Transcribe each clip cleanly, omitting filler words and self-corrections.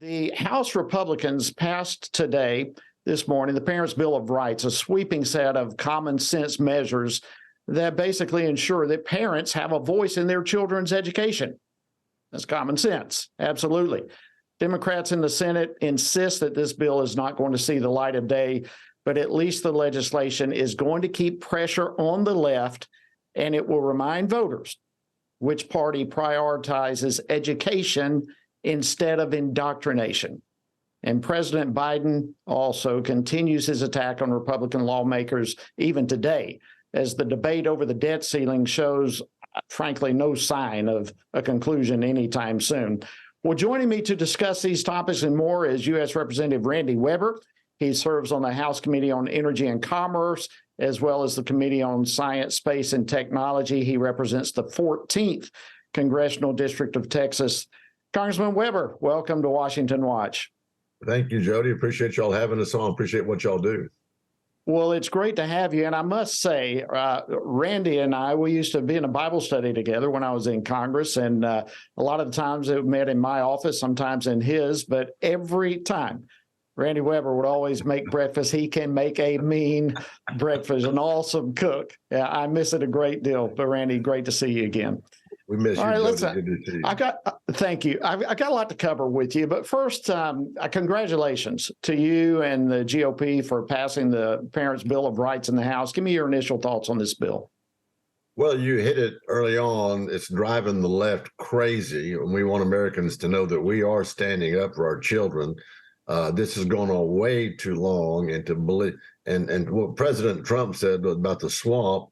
The House Republicans passed today, this morning, the Parents' Bill of Rights, a sweeping set of common sense measures that basically ensure that parents have a voice in their children's education. That's common sense, absolutely. Democrats in the Senate insist that this bill is not going to see the light of day, but at least the legislation is going to keep pressure on the left, and it will remind voters which party prioritizes education instead of indoctrination. And President Biden also continues his attack on Republican lawmakers even today, as the debate over the debt ceiling shows, frankly, no sign of a conclusion anytime soon. Well, joining me to discuss these topics and more is U.S. Representative Randy Weber. He serves on the House Committee on Energy and Commerce, as well as the Committee on Science, Space, and Technology. He represents the 14th Congressional District of Texas. Congressman Weber, welcome to Washington Watch. Thank you, Jody. Appreciate y'all having us on. Appreciate what y'all do. Well, it's great to have you. And I must say, Randy and I, we used to be in a Bible study together when I was in Congress. And a lot of the times it met in my office, sometimes in his. But every time, Randy Weber would always make breakfast. He can make a mean breakfast, an awesome cook. Yeah, I miss it a great deal. But Randy, great to see you again. We miss you. All right, listen, thank you. I got a lot to cover with you, but first, congratulations to you and the GOP for passing the Parents' Bill of Rights in the House. Give me your initial thoughts on this bill. Well, you hit it early on. It's driving the left crazy, and we want Americans to know that we are standing up for our children. This has gone on way too long, and to believe and what President Trump said about the swamp.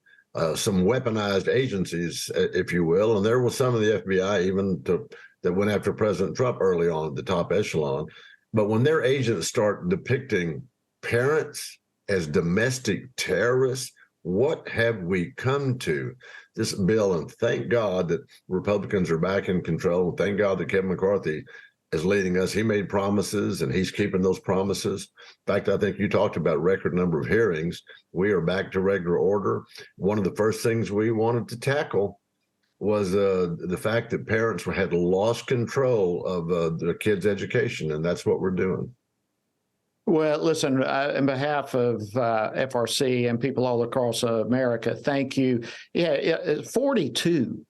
Some weaponized agencies, if you will, and there was some of the FBI even that went after President Trump early on at the top echelon. But when their agents start depicting parents as domestic terrorists, what have we come to? This bill, and thank God that Republicans are back in control. Thank God that Kevin McCarthy is leading us. He made promises and he's keeping those promises. In fact, I think you talked about record number of hearings. We are back to regular order. One of the first things we wanted to tackle was the fact that parents had lost control of their kids' education, and that's what we're doing. Well, listen, on behalf of FRC and people all across America, thank you. Yeah, 42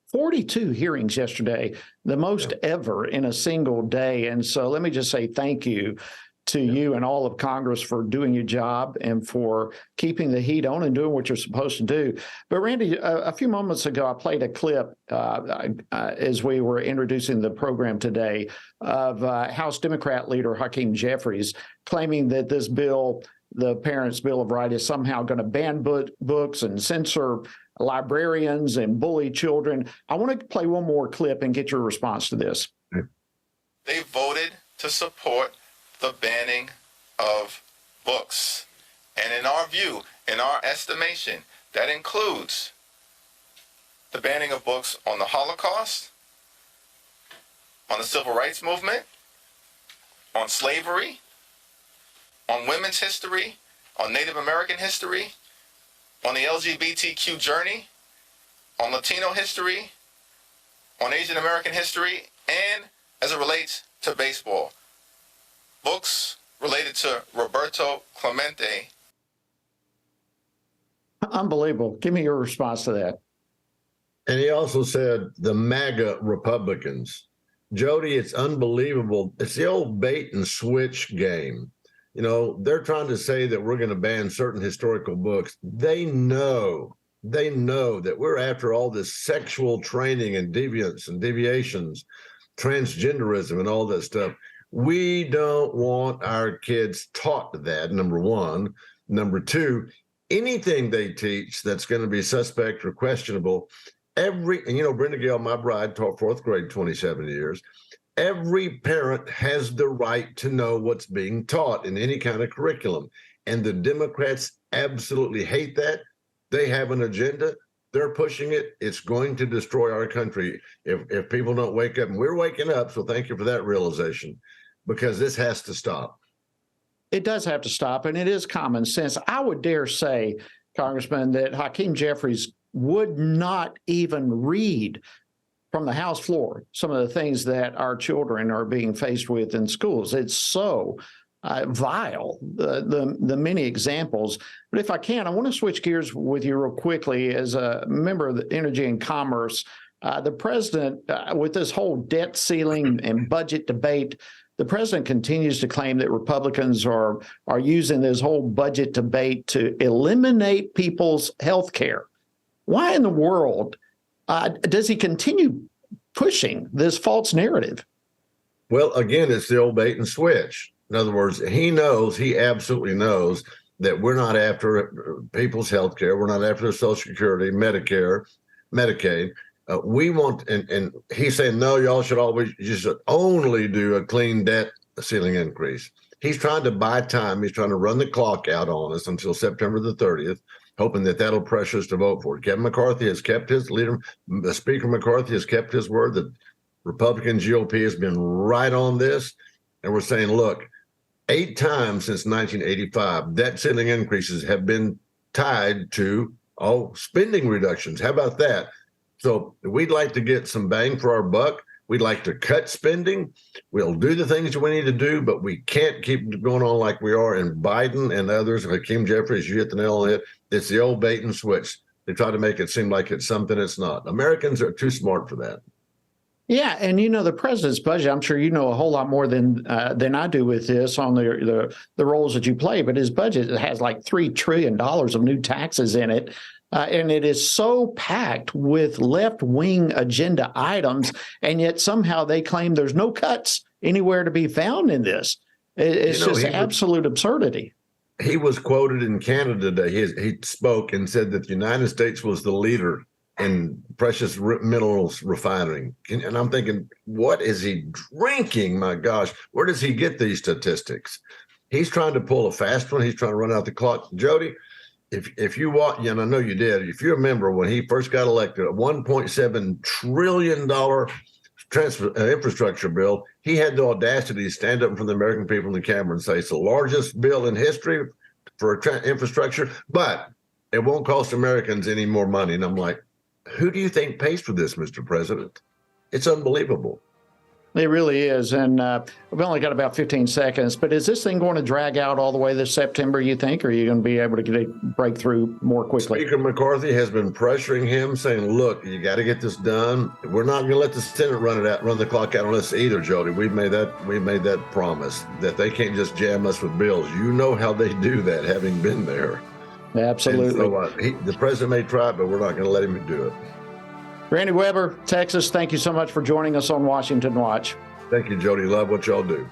hearings yesterday, the most ever in a single day. And so let me just say thank you to you and all of Congress for doing your job and for keeping the heat on and doing what you're supposed to do. But Randy, a few moments ago, I played a clip as we were introducing the program today of House Democrat leader Hakeem Jeffries claiming that this bill, the Parents' Bill of Rights, is somehow going to ban books and censor librarians and bully children. I want to play one more clip and get your response to this. They voted to support the banning of books. And in our view, in our estimation, that includes the banning of books on the Holocaust, on the Civil Rights Movement, on slavery, on women's history, on Native American history, on the LGBTQ journey, on Latino history, on Asian American history, and as it relates to baseball. Books related to Roberto Clemente. Unbelievable. Give me your response to that. And he also said the MAGA Republicans. Jody, it's unbelievable. It's the old bait and switch game. You know, they're trying to say that we're going to ban certain historical books. They know that we're after all this sexual training and deviance and deviations, transgenderism and all that stuff. We don't want our kids taught that, number one. Number two, anything they teach that's going to be suspect or questionable, and Brenda Gale, my bride, taught fourth grade 27 years. Every parent has the right to know what's being taught in any kind of curriculum. And the Democrats absolutely hate that. They have an agenda. They're pushing it. It's going to destroy our country if people don't wake up. And we're waking up, so thank you for that realization, because this has to stop. It does have to stop, and it is common sense. I would dare say, Congressman, that Hakeem Jeffries would not even read from the House floor some of the things that our children are being faced with in schools. It's so vile, the many examples. But if I can, I want to switch gears with you real quickly. As a member of the Energy and Commerce, the president, with this whole debt ceiling and budget debate, the president continues to claim that Republicans are using this whole budget debate to eliminate people's health care. Why in the world does he continue pushing this false narrative? Well, again, it's the old bait and switch. In other words, he absolutely knows that we're not after people's health care. We're not after Social Security, Medicare, Medicaid. We want, and he's saying, no, y'all should always just only do a clean debt ceiling increase. He's trying to buy time. He's trying to run the clock out on us until September the 30th, hoping that that'll pressure us to vote for it. Kevin McCarthy has kept his leader, Speaker McCarthy has kept his word that Republican GOP has been right on this. And we're saying, look, 8 times since 1985, debt ceiling increases have been tied to spending reductions. How about that? So we'd like to get some bang for our buck. We'd like to cut spending. We'll do the things we need to do, but we can't keep going on like we are. And Biden and others, Hakeem Jeffries, you hit the nail on it. It's the old bait and switch. They try to make it seem like it's something it's not. Americans are too smart for that. Yeah, and the president's budget, I'm sure you know a whole lot more than I do with this on the roles that you play, but his budget has like $3 trillion of new taxes in it. And it is so packed with left-wing agenda items, and yet somehow they claim there's no cuts anywhere to be found in this. It's just absolute absurdity. He was quoted in Canada today. He spoke and said that the United States was the leader in precious minerals refining. And I'm thinking, what is he drinking? My gosh, where does he get these statistics? He's trying to pull a fast one. He's trying to run out the clock. Jody, if you watch, and I know you did, if you remember when he first got elected, a $1.7 trillion infrastructure bill, he had the audacity to stand up in front of the American people in the camera and say it's the largest bill in history for infrastructure, but it won't cost Americans any more money. And I'm like, who do you think pays for this, Mr. President? It's unbelievable. It really is. And we've only got about 15 seconds, but is this thing going to drag out all the way this September, you think, or are you going to be able to get a breakthrough more quickly? Speaker McCarthy has been pressuring him, saying, look, you got to get this done. We're not going to let the Senate run the clock out on us either, Jody. We made that promise that they can't just jam us with bills. You know how they do that, having been there. Absolutely. So, the president may try it, but we're not going to let him do it. Randy Weber, Texas, thank you so much for joining us on Washington Watch. Thank you, Jody. Love what y'all do.